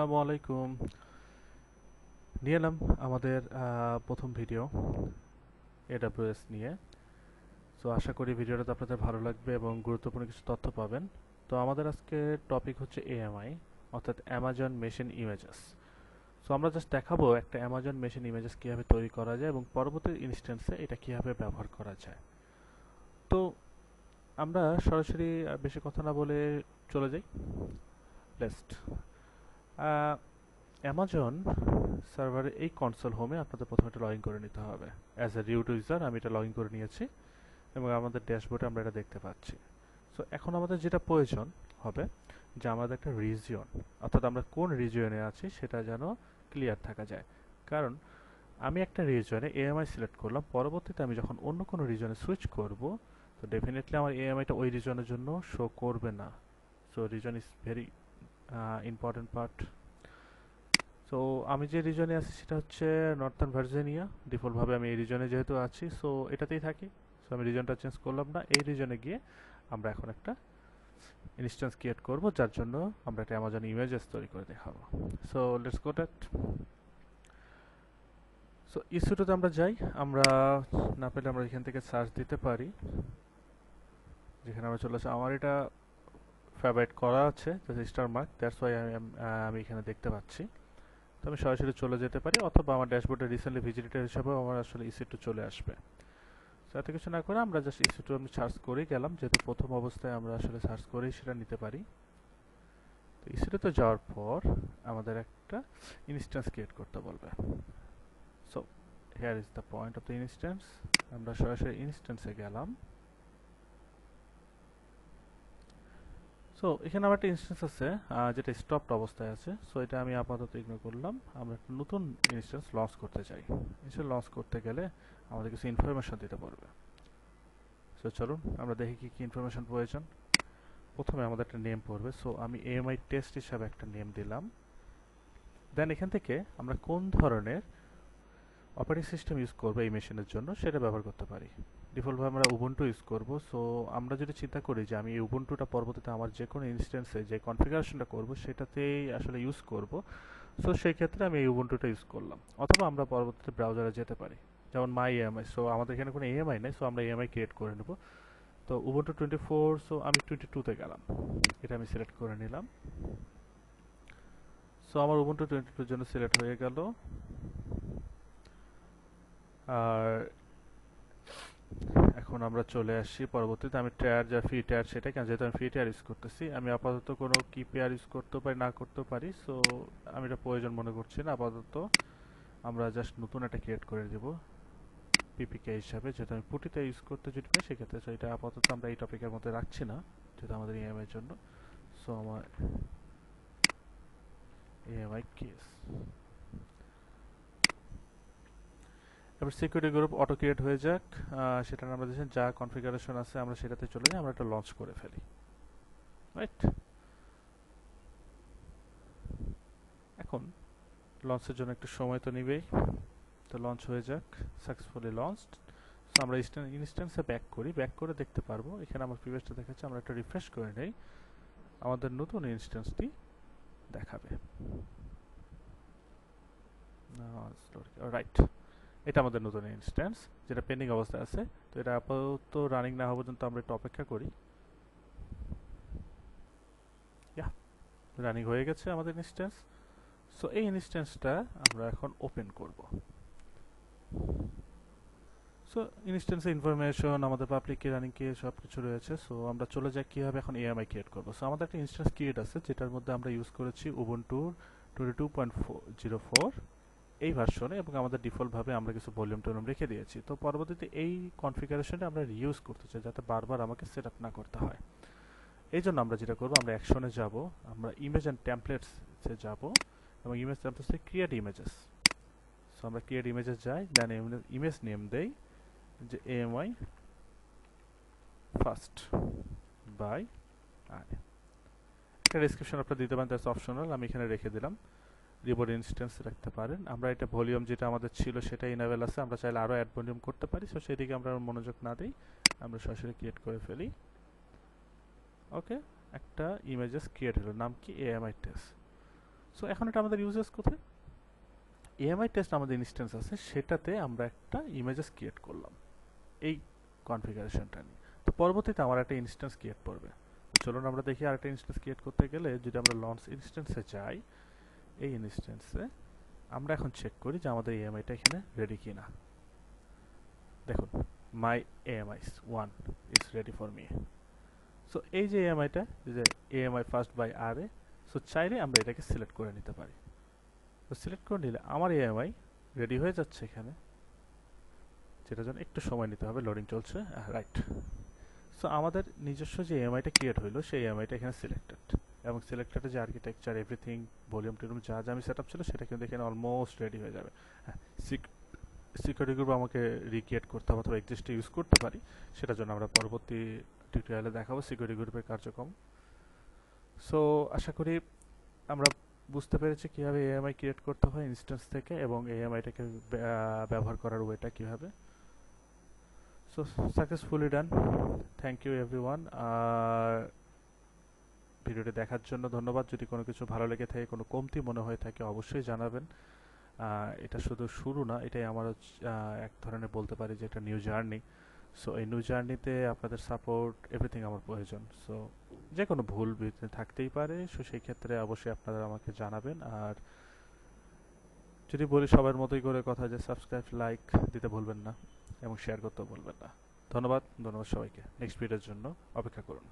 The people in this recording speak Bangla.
আসসালামু আলাইকুম। নিয়ে এলাম আমাদের প্রথম ভিডিও AWS নিয়ে। সো আশা করি ভিডিওটা আপনাদের ভালো লাগবে এবং গুরুত্বপূর্ণ কিছু তথ্য পাবেন। তো আমাদের আজকে টপিক হচ্ছে AMI, অর্থাৎ অ্যামাজন মেশিন ইমেজেস। সো আমরা জাস্ট দেখাবো একটা অ্যামাজন মেশিন ইমেজেস কীভাবে তৈরি করা যায় এবং পরবর্তী ইনস্ট্যান্সে এটা কীভাবে ব্যবহার করা যায়। তো আমরা সরাসরি বেশি কথা না বলে চলে যাই। লেটস অ্যামাজন সার্ভারে এই কনসোল হোমে আপনাদের প্রথমে এটা লগ ইন করে নিতে হবে। অ্যাজ এ রুট ইউজার আমি এটা লগ ইন করে নিয়েছি এবং আমাদের ড্যাশবোর্ডে আমরা এটা দেখতে পাচ্ছি। সো এখন আমাদের যেটা প্রয়োজন হবে যে আমাদের একটা রিজিয়ন, অর্থাৎ আমরা কোন রিজিয়নে আছি সেটা যেন ক্লিয়ার থাকা যায়। কারণ আমি একটা রিজিয়নে এএমআই সিলেক্ট করলাম, পরবর্তীতে আমি যখন অন্য কোনো রিজিয়নে সুইচ করব তো ডেফিনেটলি আমার এএমআইটা ওই রিজিয়নের জন্য শো করবে না। So reason is very important part. So আমি যে রিজনে আছি সেটা হচ্ছে নর্থার্ন ভার্জিনিয়া। ডিফল্টভাবে আমি এই রিজনে যেহেতু আছি সো এটাতেই থাকি। সো আমি রিজনটা চেঞ্জ করলাম না। এই রিজনে গিয়ে আমরা এখন একটা ইনস্ট্যান্স ক্রিয়েট করব, যার জন্য আমরা একটা অ্যামাজন ইমেজেস তৈরি করে দেখাবো। So let's go that. So ইস্যুটাতে আমরা যাই। আমরা না পেলে আমরা এখান থেকে সার্চ দিতে পারি, যেখানে আমরা চলে আসি। আমার এটা ফেভারিট করা আছে স্টার মার্ক, দ্যাটস ওয়াই আমি এখানে দেখতে পাচ্ছি। তো আমি সরাসরি চলে যেতে পারি, অথবা আমার ড্যাশবোর্ডে রিসেন্টলি ভিজিটেড হিসাবেও আমার আসলে ইসি2 চলে আসবে। তো এত কিছু না করে আমরা জাস্ট ইসি2 আমি সার্চ করেই গেলাম, যেহেতু প্রথম অবস্থায় আমরা আসলে সার্চ করেই সেটা নিতে পারি। তো ইসি2তে যাওয়ার পর আমাদের একটা ইনস্ট্যান্স ক্রিয়েট করতে বলবে। So here is the point of the instance. আমরা সরাসরি ইনস্ট্যান্সে গেলাম। সো এখানে আমার একটা ইনস্ট্যান্স আছে যেটা স্টপড অবস্থায় আছে। সো এটা আমি আপাতত ইগনোর করলাম। আমরা একটা নতুন ইনস্ট্যান্স লঞ্চ করতে চাই। ইনস্ট্যান্স লঞ্চ করতে গেলে আমাদের কিছু ইনফরমেশন দিতে পারবে। সো চলুন আমরা দেখি কি কি ইনফরমেশন প্রয়োজন। প্রথমে আমাদের একটা নেম পড়বে। সো আমি এএমআই টেস্ট হিসাবে একটা নেম দিলাম। দেন এখান থেকে আমরা কোন ধরনের অপারেটিং সিস্টেম ইউজ করবো এই মেশিনের জন্য সেটা ব্যবহার করতে পারি। ডিফল্টভাবে আমরা উবুন্টু ইউজ করব। সো আমরা যদি চিন্তা করি যে আমি এই উবুন্টুটা পরবর্তীতে আমার যে কোনো ইনস্ট্যান্সে যে কনফিগারেশনটা করব সেটাতেই আসলে ইউজ করব, সো সেই ক্ষেত্রে আমি এই উবুন্টুটা ইউজ করলাম। অথবা আমরা পরবর্তীতে ব্রাউজারে যেতে পারি, যেমন মাই এএমআই। সো আমাদের এখানে কোনো এএমআই নাই, সো আমরা এএমআই ক্রিয়েট করে নেব। তো উবুন্টু 24, সো আমি 22তে গেলাম, এটা আমি সিলেক্ট করে নিলাম। সো আমার উবুন্টু 22 জন্য সিলেক্ট হয়ে গেল। আর এখন আমরা চলে আসি পরবর্তীতে। আমি টায়ার যা ফ্রি টায়ার সেটা, কেন যেহেতু আমি ফ্রি টায়ার ইউজ করতেছি, আমি আপাতত কোনো কি পেয়ার ইউজ করতে পারি না করতে পারি, সো আমি এটা প্রয়োজন মনে করছি না আপাতত। আমরা জাস্ট নতুন একটা ক্রিয়েট করে দেব পিপিকে হিসাবে, যেহেতু আমি পুটিতে ইউজ করতে যদি পাই সেক্ষেত্রে। সো এটা আপাতত আমরা এই টপিকের মধ্যে রাখছি না, যেহেতু আমাদের ইএমআই এর জন্য। সো আমার ইএমআই কেস, এবার সিকিউরিটি গ্রুপ অটো ক্রিয়েট হয়ে যাক। সেটা আমরা দেখেন যা কনফিগারেশন আছে আমরা সেটাতে চলে যাই, আমরা এটা লঞ্চ করে ফেলি। রাইট, এখন লঞ্চের জন্য একটু সময় তো নিবেই। তো লঞ্চ হয়ে যাক, সাকসেসফুলি লঞ্চড। সো আমরা ইনস্ট্যান্সে ব্যাক করি, ব্যাক করে দেখতে পারবো এখানে আমার প্রিভিয়াসটা দেখাচ্ছে। আমরা একটা রিফ্রেশ করে নেই, আমাদের নতুন ইনস্ট্যান্সটি দেখাবে। রাইট, এটা আমাদের নতুন ইনস্ট্যান্স যেটা পেন্ডিং অবস্থায় আছে। তো এটা আপাতত রানিং না হওয়া পর্যন্ত আমরা একটু অপেক্ষা করি। ইয়া, রানিং হয়ে গেছে আমাদের ইনস্ট্যান্স। সো এই ইনস্ট্যান্সটা আমরা এখন ওপেন করব। সো ইনস্ট্যান্সে ইনফরমেশন আমাদের পাবলিক কি রানিং কি সব কিছু রয়েছে। সো আমরা চলে যাই কীভাবে এখন এএমআই ক্রিয়েট করবো। সো আমাদের একটা ইনস্ট্যান্স ক্রিয়েট আছে যেটার মধ্যে আমরা ইউজ করেছি উবুন্টু 22.04 এই ভার্সনে, এবং আমাদের ডিফল্টভাবে আমরা কিছু ভলিউম টলিউম রেখে দিয়েছি। তো পরবর্তীতে এই কনফিগারেশনটা আমরা রিউজ করতে চাই, যাতে বারবার আমাকে সেট আপ না করতে হয়। এই জন্য আমরা যেটা করবো, আমরা অ্যাকশনে যাব, আমরা ইমেজ অ্যান্ড টেমপ্লেটসে যাব এবং ইমেজ টেমপ্লেটসে ক্রিয়েট ইমেজেস। সো আমরা ক্রিয়েট ইমেজেস যাই, দেন ইমেজ নেম দেই যে AMI ফার্স্ট বাই আই। একটা ডেসক্রিপশন আপনারা দিতে পারেন, দ্যাটস অপশনাল, আমি এখানে রেখে দিলাম। রিবোর্ড ইনস্ট্যান্স রাখতে পারেন। আমরা এটা ভলিউম যেটা আমাদের ছিল সেটা ইনেবল আছে, আমরা চাইলে আরও অ্যাড ভলিউম করতে পারি। সো সেদিকে আমরা মনোযোগ না দিই, আমরা সরাসরি ক্রিয়েট করে ফেলি। ওকে, একটা ইমেজেস ক্রিয়েট হলো, নাম কি AMI টেস্ট। সো এখন এটা আমাদের ইউজেস কোথায়? এএমআই টেস্ট আমাদের ইনস্ট্যান্স আছে, সেটাতে আমরা একটা ইমেজেস ক্রিয়েট করলাম এই কনফিগারেশনটা নিয়ে। তো পরবর্তীতে আমার একটা ইনস্ট্যান্স ক্রিয়েট করবে। চলুন আমরা দেখি আরেকটা ইনস্ট্যান্স ক্রিয়েট করতে গেলে যদি আমরা লঞ্চ ইনস্ট্যান্সে যাই, এই ইনস্ট্যান্সে আমরা এখন চেক করি যে আমাদের এএমআইটা এখানে রেডি কিনা। দেখুন, my AMI 1 is ready for me. So এই যে এএমআইটা, যে এএমআই ফার্স্ট বাই আর এ, সো চাইলে আমরা এটাকে সিলেক্ট করে নিতে পারি। তো সিলেক্ট করে নিলে আমার এএমআই রেডি হয়ে যাচ্ছে এখানে, যেটার জন্য একটু সময় নিতে হবে, লোডিং চলছে, রাইট। সো আমাদের নিজস্ব যে এএমআইটা ক্রিয়েট হইলো সেই এএমআইটা এখানে সিলেক্টেড, এবং সিলেক্টেডে যে আর্কিটেকচার এভরিথিং ভলিউম টিউম যা যা আমি সেট আপ ছিল সেটা কিন্তু এখানে অলমোস্ট রেডি হয়ে যাবে। হ্যাঁ, সিকিউরিটি গ্রুপ আমাকে রিক্রিয়েট করতে হবে অথবা এক্সিস্টে ইউজ করতে পারি, সেটার জন্য আমরা পরবর্তী টিউটোরিয়ালে দেখাবো সিকিউরিটি গ্রুপের কার্যক্রম। সো আশা করি আমরা বুঝতে পেরেছি কীভাবে এএমআই ক্রিয়েট করতে হয় ইনস্ট্যান্স থেকে, এবং এএমআইটাকে ব্যবহার করার ওয়েটা কীভাবে। So successfully done. Thank you everyone. ভিডিওটি দেখার জন্য ধন্যবাদ। যদি কোনো কিছু ভালো লেগে থাকে, কোনো কমতি মনে হয়ে থাকে, অবশ্যই জানাবেন। এটা শুধু শুরু না, এটাই আমার এক ধরনের বলতে পারি যে এটা নিউ জার্নি। সো এই নিউ জার্নিতে আপনাদের সাপোর্ট এভরিথিং আমার প্রয়োজন। সো যে কোনো ভুল থাকতেই পারে, সো সেই ক্ষেত্রে অবশ্যই আপনারা আমাকে জানাবেন। আর যদি বলি সবার মতোই করে কথা, যে সাবস্ক্রাইব লাইক দিতে ভুলবেন না এবং শেয়ার করতেও ভুলবেন না। ধন্যবাদ সবাইকে। নেক্সট ভিডিওর জন্য অপেক্ষা করুন।